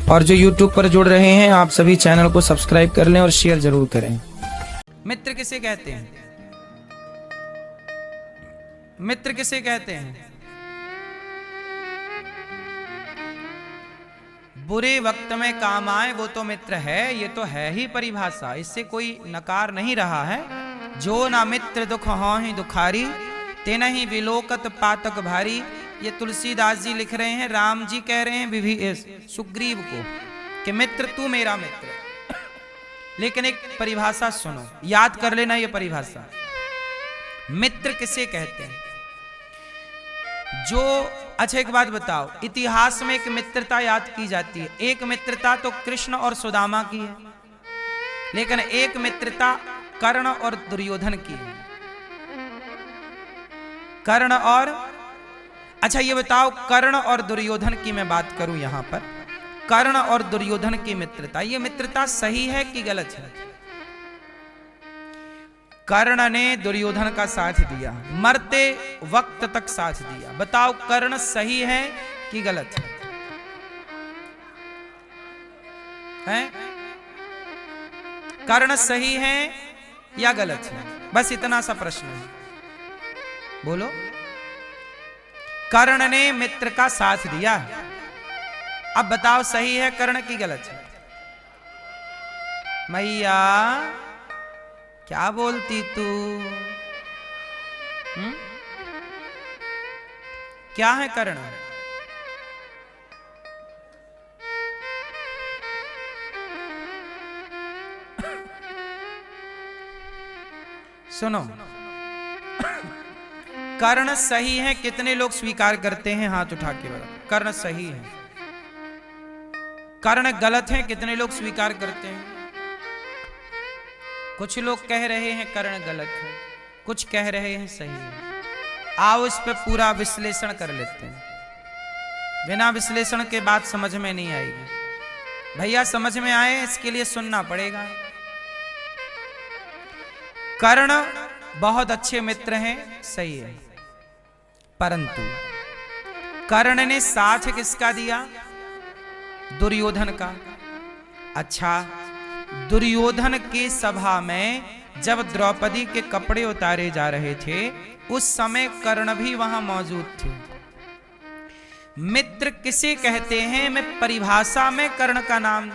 और जो YouTube पर जुड़ रहे हैं आप सभी चैनल को सब्सक्राइब कर लें और शेयर जरूर करें। मित्र किसे कहते हैं? मित्र किसे कहते हैं? बुरे वक्त में काम आए वो तो मित्र है। ये तो है ही परिभाषा, इससे कोई नकार नहीं रहा है। जो ना मित्र दुख हों ही दुखारी, तेना ही विलोकत पातक भारी। ये तुलसीदास जी लिख रहे हैं, राम जी कह रहे हैं सुग्रीव को कि मित्र तू मेरा मित्र। लेकिन एक परिभाषा सुनो, याद कर लेना ये परिभाषा। मित्र किसे कहते हैं? जो अच्छा एक बात बताओ, इतिहास में एक मित्रता याद की जाती है। एक मित्रता तो कृष्ण और सुदामा की है, लेकिन एक मित्रता कर्ण और दुर्योधन की है। कर्ण और अच्छा ये बताओ, कर्ण और दुर्योधन की मैं बात करूं यहां पर। कर्ण और दुर्योधन की मित्रता, ये मित्रता सही है कि गलत है? कर्ण ने दुर्योधन का साथ दिया, मरते वक्त तक साथ दिया। बताओ कर्ण सही है कि गलत है? कर्ण सही है या गलत है? बस इतना सा प्रश्न है, बोलो। कर्ण ने मित्र का साथ दिया, अब बताओ सही है कर्ण की गलत है? मैया क्या बोलती तू? क्या है कर्ण? सुनो, कर्ण सही है कितने लोग स्वीकार करते हैं? हाथ उठा के बताओ। कर्ण सही है। कर्ण गलत है कितने लोग स्वीकार करते हैं? कुछ लोग कह रहे हैं कर्ण गलत है, कुछ कह रहे हैं सही है। आओ इस पे पूरा विश्लेषण कर लेते हैं। बिना विश्लेषण के बात समझ में नहीं आएगी। भैया समझ में आए इसके लिए सुनना पड़ेगा। कर्ण बहुत अच्छे मित्र हैं, सही है, परंतु कर्ण ने साथ किसका दिया? दुर्योधन का। अच्छा, दुर्योधन की सभा में जब द्रौपदी के कपड़े उतारे जा रहे थे उस समय कर्ण भी वहां मौजूद थे। मित्र किसे कहते हैं? मैं परिभाषा में कर्ण का नाम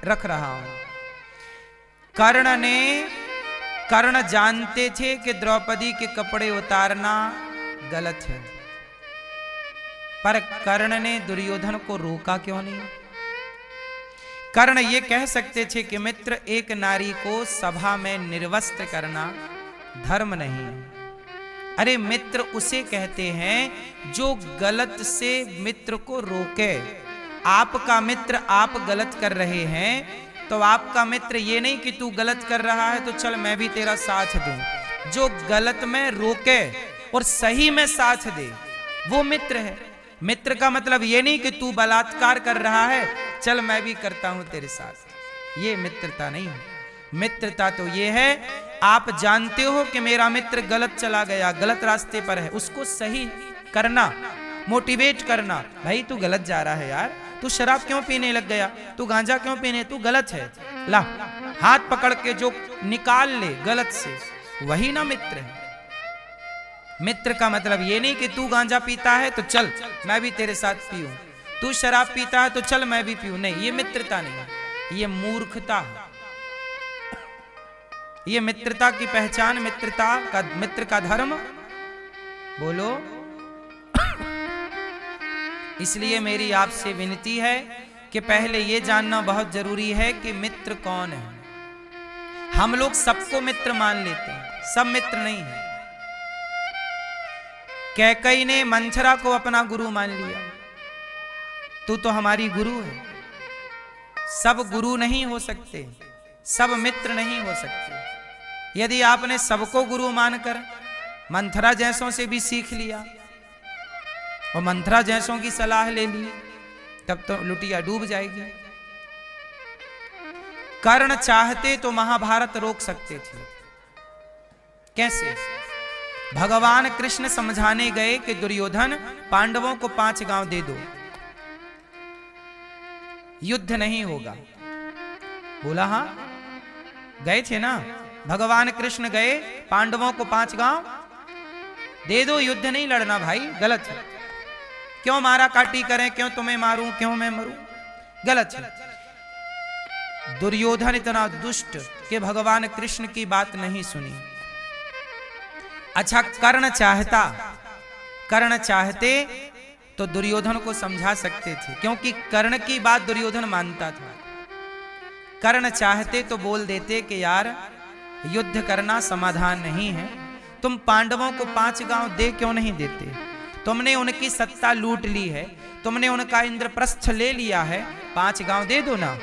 रख रहा हूं। कर्ण जानते थे कि द्रौपदी के कपड़े उतारना गलत है, पर कर्ण ने दुर्योधन को रोका क्यों नहीं? कर्ण ये कह सकते थे कि मित्र, एक नारी को सभा में निर्वस्त्र करना धर्म नहीं है। अरे मित्र उसे कहते हैं जो गलत से मित्र को रोके। आपका मित्र आप गलत कर रहे हैं तो आपका मित्र ये नहीं कि तू गलत कर रहा है तो चल मैं भी तेरा साथ दूं। जो गलत में रोके और सही में साथ दे वो मित्र है। मित्र का मतलब ये नहीं कि तू बलात्कार कर रहा है चल मैं भी करता हूं तेरे साथ, ये मित्रता नहीं है। मित्रता तो ये है, आप जानते हो कि मेरा मित्र गलत चला गया, गलत रास्ते पर है, उसको सही करना, मोटिवेट करना। भाई तू गलत जा रहा है यार, तू शराब क्यों पीने लग गया, तू गांजा क्यों पीने, तू गलत है, ला हाथ पकड़ के जो निकाल ले गलत से, वही ना मित्र है। मित्र का मतलब ये नहीं कि तू गांजा पीता है तो चल मैं भी तेरे साथ पीऊं, तू शराब पीता है तो चल मैं भी पीऊं, नहीं, ये मित्रता नहीं है, ये मूर्खता है। ये मित्रता की पहचान, मित्र का धर्म, बोलो। इसलिए मेरी आपसे विनती है कि पहले ये जानना बहुत जरूरी है कि मित्र कौन है। हम लोग सबको मित्र मान लेते हैं, सब मित्र नहीं है। कैकई ने मंथरा को अपना गुरु मान लिया, तू तो हमारी गुरु है। सब गुरु नहीं हो सकते, सब मित्र नहीं हो सकते। यदि आपने सबको गुरु मानकर मंथरा जैसों से भी सीख लिया और मंथरा जैसों की सलाह ले ली तब तो लुटिया डूब जाएगी। कर्ण चाहते तो महाभारत रोक सकते थे। कैसे? भगवान कृष्ण समझाने गए कि दुर्योधन पांडवों को 5 गांव दे दो, युद्ध नहीं होगा। बोला हाँ, गए थे ना भगवान कृष्ण, गए पांडवों को 5 गांव दे दो, युद्ध नहीं लड़ना भाई, गलत है। क्यों मारा काटी करें, क्यों तुम्हें मारूं, क्यों मैं मरूं, गलत है। दुर्योधन इतना दुष्ट कि भगवान कृष्ण की बात नहीं सुनी। अच्छा, कर्ण चाहते तो दुर्योधन को समझा सकते थे, क्योंकि कर्ण की बात दुर्योधन मानता था। कर्ण चाहते तो बोल देते कि यार युद्ध करना समाधान नहीं है, तुम पांडवों को 5 गांव दे क्यों नहीं देते, तुमने उनकी सत्ता लूट ली है, तुमने उनका इंद्रप्रस्थ ले लिया है, 5 गांव दे दो ना।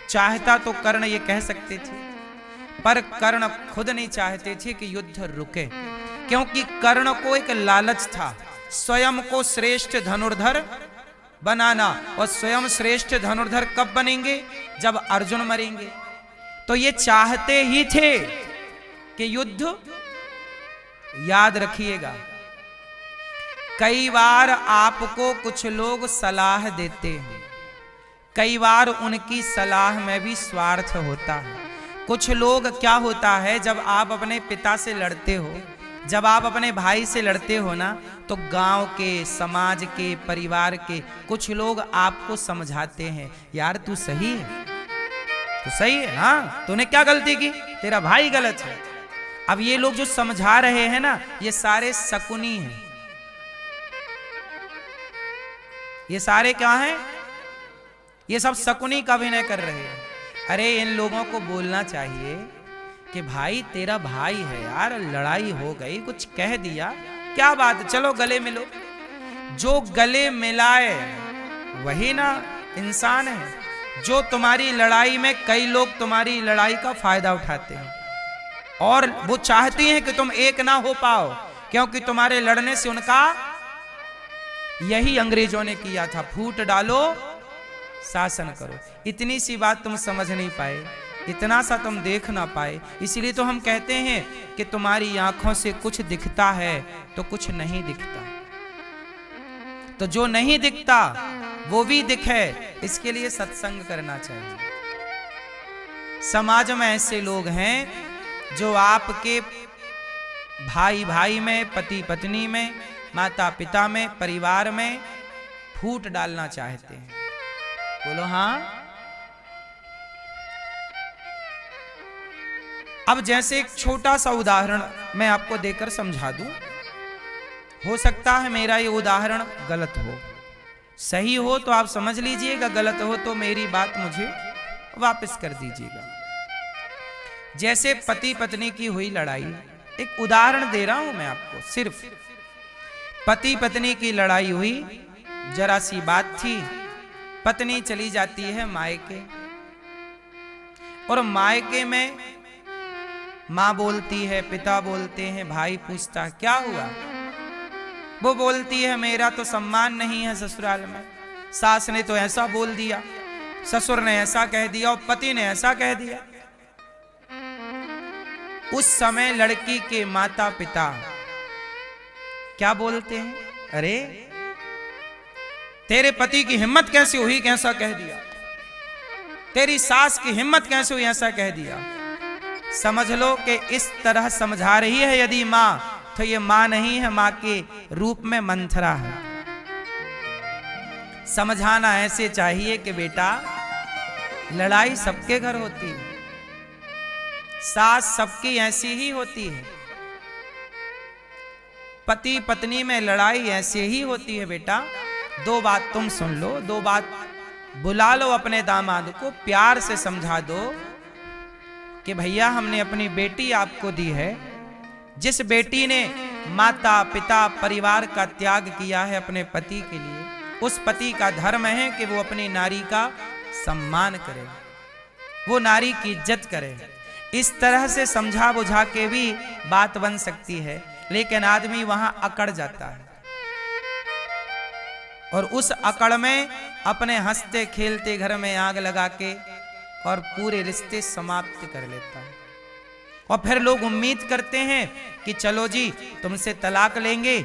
चाहता तो कर्ण ये कह सकते थे, पर कर्ण खुद नहीं चाहते थे कि युद्ध रुके, क्योंकि कर्ण को एक लालच था स्वयं को श्रेष्ठ धनुर्धर बनाना, और स्वयं श्रेष्ठ धनुर्धर कब बनेंगे, जब अर्जुन मरेंगे। तो ये चाहते ही थे कि युद्ध, याद रखिएगा कई बार आपको कुछ लोग सलाह देते हैं, कई बार उनकी सलाह में भी स्वार्थ होता है। कुछ लोग क्या होता है, जब आप अपने पिता से लड़ते हो, जब आप अपने भाई से लड़ते हो ना, तो गांव के, समाज के, परिवार के कुछ लोग आपको समझाते हैं, यार तू सही है, तू सही है, हाँ तूने क्या गलती की, तेरा भाई गलत है। अब ये लोग जो समझा रहे हैं ना, ये सारे शकुनी हैं। ये सारे क्या हैं, ये सब शकुनी का अभिनय कर रहे हैं। अरे इन लोगों को बोलना चाहिए कि भाई तेरा भाई है यार, लड़ाई हो गई, कुछ कह दिया, क्या बात है, चलो गले मिलो। जो गले मिलाए वही ना इंसान है। जो तुम्हारी लड़ाई में, कई लोग तुम्हारी लड़ाई का फायदा उठाते हैं और वो चाहती हैं कि तुम एक ना हो पाओ, क्योंकि तुम्हारे लड़ने से उनका, यही अंग्रेजों ने किया था, फूट डालो शासन करो। इतनी सी बात तुम समझ नहीं पाए, इतना सा तुम देख ना पाए, इसलिए तो हम कहते हैं कि तुम्हारी आंखों से कुछ दिखता है तो कुछ नहीं दिखता। तो जो नहीं दिखता वो भी दिखे, इसके लिए सत्संग करना चाहिए। समाज में ऐसे लोग हैं जो आपके भाई भाई में, पति पत्नी में, माता पिता में, परिवार में फूट डालना चाहते हैं। बोलो हाँ। अब जैसे एक छोटा सा उदाहरण मैं आपको देकर समझा दूं, हो सकता है मेरा ये उदाहरण गलत हो, सही हो तो आप समझ लीजिएगा, गलत हो तो मेरी बात मुझे वापस कर दीजिएगा। जैसे पति पत्नी की हुई लड़ाई, एक उदाहरण दे रहा हूं मैं आपको, सिर्फ पति पत्नी की लड़ाई हुई, जरा सी बात थी, पत्नी चली जाती है मायके, और मायके में माँ बोलती है, पिता बोलते हैं, भाई पूछता है क्या हुआ, वो बोलती है मेरा तो सम्मान नहीं है ससुराल में, सास ने तो ऐसा बोल दिया, ससुर ने ऐसा कह दिया और पति ने ऐसा कह दिया। उस समय लड़की के माता पिता क्या बोलते हैं, अरे तेरे पति की हिम्मत कैसे हुई कि ऐसा कह दिया, तेरी सास की हिम्मत कैसे हुई ऐसा कह दिया। समझ लो कि इस तरह समझा रही है यदि मां, तो ये मां नहीं है, मां के रूप में मंथरा है। समझाना ऐसे चाहिए कि बेटा लड़ाई सबके घर होती है, सास सबकी ऐसी ही होती है, पति पत्नी में लड़ाई ऐसे ही होती है बेटा। 2 बात तुम सुन लो, 2 बात बुला लो अपने दामाद को, प्यार से समझा दो कि भैया हमने अपनी बेटी आपको दी है, जिस बेटी ने माता पिता परिवार का त्याग किया है अपने पति के लिए, उस पति का धर्म है कि वो अपनी नारी का सम्मान करे, वो नारी की इज्जत करे। इस तरह से समझा बुझा के भी बात बन सकती है, लेकिन आदमी वहां अकड़ जाता है और उस अकड़ में अपने हंसते खेलते घर में आग लगा के और पूरे रिश्ते समाप्त कर लेता है। और फिर लोग उम्मीद करते हैं कि चलो जी तुमसे तलाक लेंगे,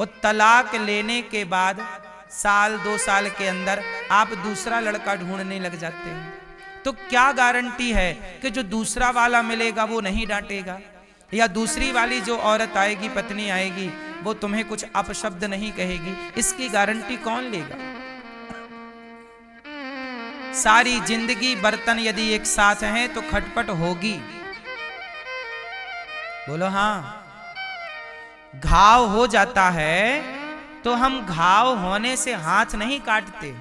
और तलाक लेने के बाद साल 2 साल के अंदर आप दूसरा लड़का ढूंढने लग जाते हैं। तो क्या गारंटी है कि जो दूसरा वाला मिलेगा वो नहीं डांटेगा, या दूसरी वाली जो औरत आएगी, पत्नी आएगी, वो तुम्हें कुछ अपशब्द नहीं कहेगी? इसकी गारंटी कौन लेगा? सारी जिंदगी बर्तन यदि एक साथ हैं तो खटपट होगी। बोलो हाँ। घाव हो जाता है तो हम घाव होने से हाथ नहीं काटते,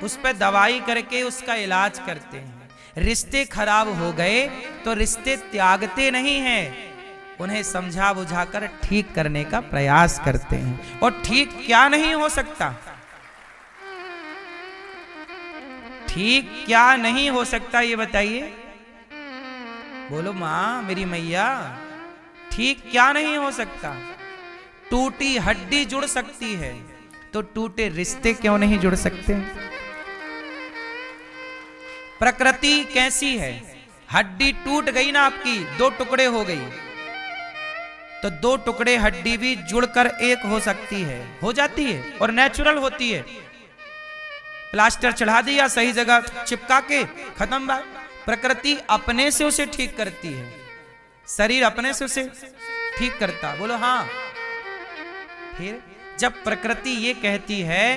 उस पर दवाई करके उसका इलाज करते हैं। रिश्ते खराब हो गए तो रिश्ते त्यागते नहीं हैं, उन्हें समझा बुझाकर ठीक करने का प्रयास करते हैं। और ठीक क्या नहीं हो सकता? ठीक क्या नहीं हो सकता ये बताइए? बोलो मां, मेरी मैया, ठीक क्या नहीं हो सकता? टूटी हड्डी जुड़ सकती है तो टूटे रिश्ते क्यों नहीं जुड़ सकते? प्रकृति कैसी है? हड्डी टूट गई ना आपकी, 2 टुकड़े हो गई, तो 2 टुकड़े हड्डी भी जुड़कर एक हो सकती है, हो जाती है और नेचुरल होती है। प्लास्टर चढ़ा दिया सही जगह चिपका के, खत्म बात। प्रकृति अपने से उसे ठीक करती है, शरीर अपने से उसे ठीक करता। बोलो हाँ। फिर जब प्रकृति ये कहती है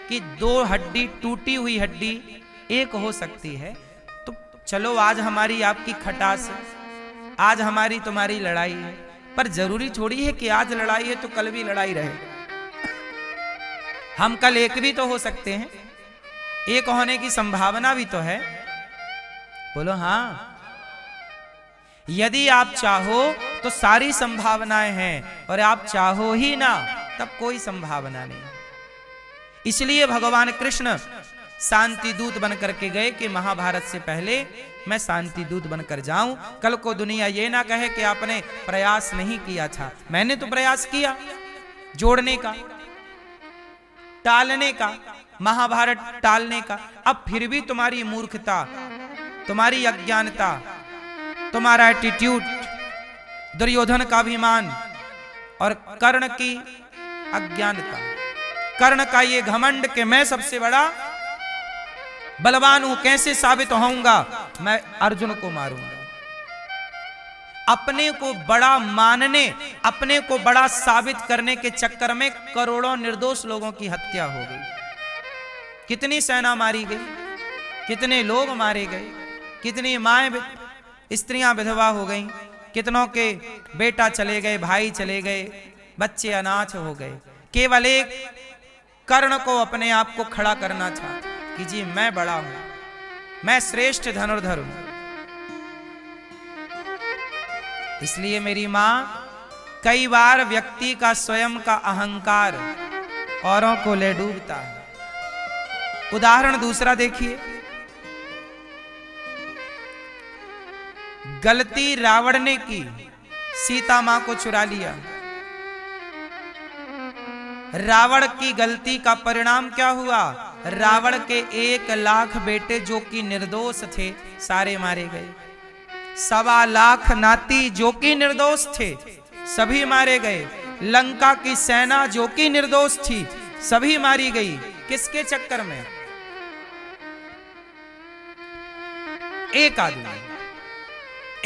कि 2 हड्डी, टूटी हुई हड्डी एक हो सकती है, तो चलो आज हमारी आपकी खटास है, आज हमारी तुम्हारी लड़ाई है, पर जरूरी थोड़ी है कि आज लड़ाई है तो कल भी लड़ाई रहे। हम कल एक भी तो हो सकते हैं, एक होने की संभावना भी तो है। बोलो हाँ। यदि आप चाहो तो सारी संभावनाएं हैं, और आप चाहो ही ना तब कोई संभावना नहीं। इसलिए भगवान कृष्ण शांति दूत बनकर के गए कि महाभारत से पहले मैं शांति दूत बनकर जाऊं, कल को दुनिया ये ना कहे कि आपने प्रयास नहीं किया था। मैंने तो प्रयास किया जोड़ने का, टालने का, महाभारत टालने का। अब फिर भी तुम्हारी मूर्खता, तुम्हारी अज्ञानता, तुम्हारा एटीट्यूड, दुर्योधन का अभिमान और कर्ण की अज्ञानता, कर्ण का ये घमंड कि मैं सबसे बड़ा बलवान हूं, कैसे साबित होऊंगा? मैं अर्जुन को मारूंगा। अपने को बड़ा मानने, अपने को बड़ा साबित करने के चक्कर में करोड़ों निर्दोष लोगों की हत्या हो गई। कितनी सेना मारी गई, कितने लोग मारे गए, कितनी माएं स्त्रियां विधवा हो गईं, कितनों के बेटा चले गए, भाई चले गए, बच्चे अनाथ हो गए। केवल एक कर्ण को अपने आप को खड़ा करना था कि जी मैं बड़ा हूं, मैं श्रेष्ठ धनुर्धर हूं। इसलिए मेरी मां, कई बार व्यक्ति का स्वयं का अहंकार औरों को ले डूबता है। उदाहरण दूसरा देखिए, गलती रावण ने की, सीता मां को चुरा लिया। रावण की गलती का परिणाम क्या हुआ? रावण के 1 लाख बेटे जो कि निर्दोष थे सारे मारे गए। 1.25 लाख नाती जो कि निर्दोष थे सभी मारे गए। लंका की सेना जो कि निर्दोष थी सभी मारी गई। किसके चक्कर में? एक आदमी,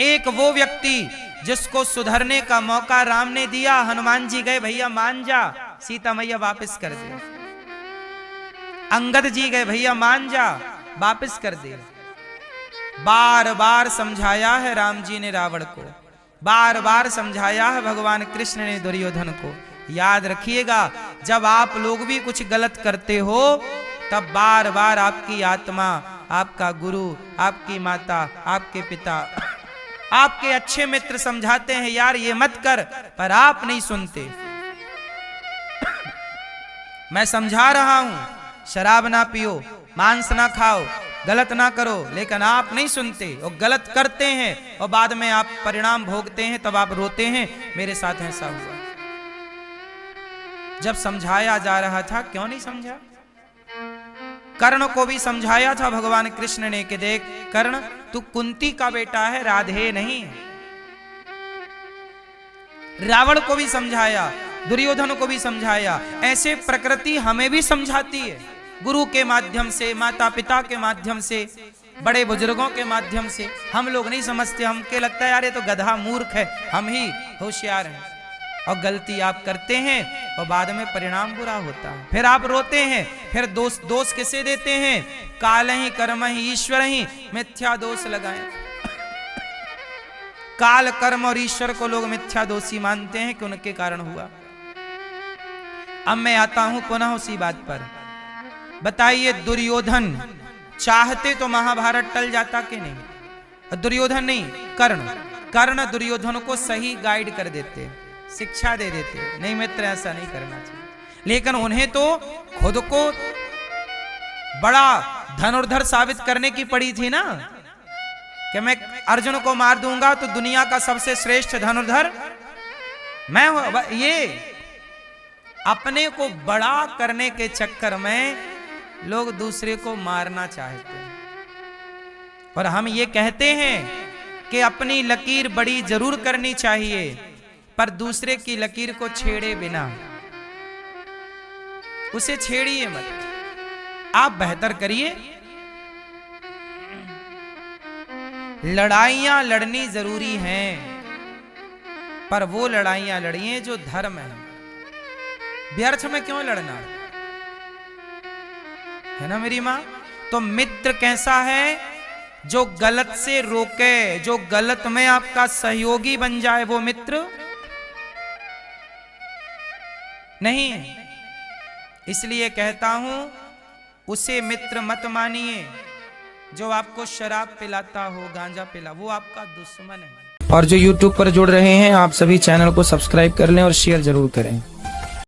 एक वो व्यक्ति जिसको सुधरने का मौका राम ने दिया। हनुमान जी गए, भैया मान जा, सीता मैया वापस कर दे। अंगद जी गए, भैया मान जा, वापस कर दे। बार बार समझाया है राम जी ने रावण को, बार बार समझाया है भगवान कृष्ण ने दुर्योधन को। याद रखिएगा, जब आप लोग भी कुछ गलत करते हो तब बार बार आपकी आत्मा, आपका गुरु, आपकी माता, आपके पिता, आपके अच्छे मित्र समझाते हैं यार ये मत कर, पर आप नहीं सुनते। मैं समझा रहा हूं, शराब ना पियो, मांस ना खाओ, गलत ना करो, लेकिन आप नहीं सुनते और गलत करते हैं और बाद में आप परिणाम भोगते हैं, तब आप रोते हैं। मेरे साथ ऐसा हुआ। जब समझाया जा रहा था, क्यों नहीं समझा? कर्ण को भी समझाया था भगवान कृष्ण ने कि देख कर्ण, तू कुंती का बेटा है, राधे नहीं। रावण को भी समझाया दुर्योधन को भी समझाया। ऐसे प्रकृति हमें भी समझाती है, गुरु के माध्यम से, माता पिता के माध्यम से, बड़े बुजुर्गों के माध्यम से। हम लोग नहीं समझते, हमके लगता है यार ये तो गधा मूर्ख है, हम ही होशियार हैं। और गलती आप करते हैं और बाद में परिणाम बुरा होता है, फिर आप रोते हैं। फिर दोष किसे देते हैं? काल ही कर्म ही ईश्वर ही, मिथ्या दोष लगाए। काल कर्म और ईश्वर को लोग मिथ्या दोषी मानते हैं कि उनके कारण हुआ। अब मैं आता हूं पुनः उसी बात पर। बताइए, दुर्योधन चाहते तो महाभारत टल जाता कि नहीं? दुर्योधन नहीं, कर्ण दुर्योधन को सही गाइड कर देते, शिक्षा दे देते, नहीं मित्र ऐसा नहीं करना चाहिए। लेकिन उन्हें तो खुद को बड़ा धनुर्धर साबित करने की पड़ी थी ना, कि मैं अर्जुन को मार दूंगा तो दुनिया का सबसे श्रेष्ठ धनुर्धर मैं हूं। ये अपने को बड़ा करने के चक्कर में लोग दूसरे को मारना चाहते हैं। और हम ये कहते हैं कि अपनी लकीर बड़ी जरूर करनी चाहिए, पर दूसरे की लकीर को छेड़े बिना, उसे छेड़िए मत, आप बेहतर करिए। लड़ाइयां लड़नी जरूरी हैं, पर वो लड़ाइयां लड़िए जो धर्म है। व्यर्थ में क्यों लड़ना है ना मेरी मां? तो मित्र कैसा है? जो गलत से रोके, जो गलत में आपका सहयोगी बन जाए, वो मित्र नहीं। इसलिए कहता हूं, उसे मित्र मत मानिए जो आपको शराब पिलाता हो, गांजा पिला, वो आपका दुश्मन है। और जो YouTube पर जुड़ रहे हैं, आप सभी चैनल को सब्सक्राइब कर लें और शेयर जरूर करें।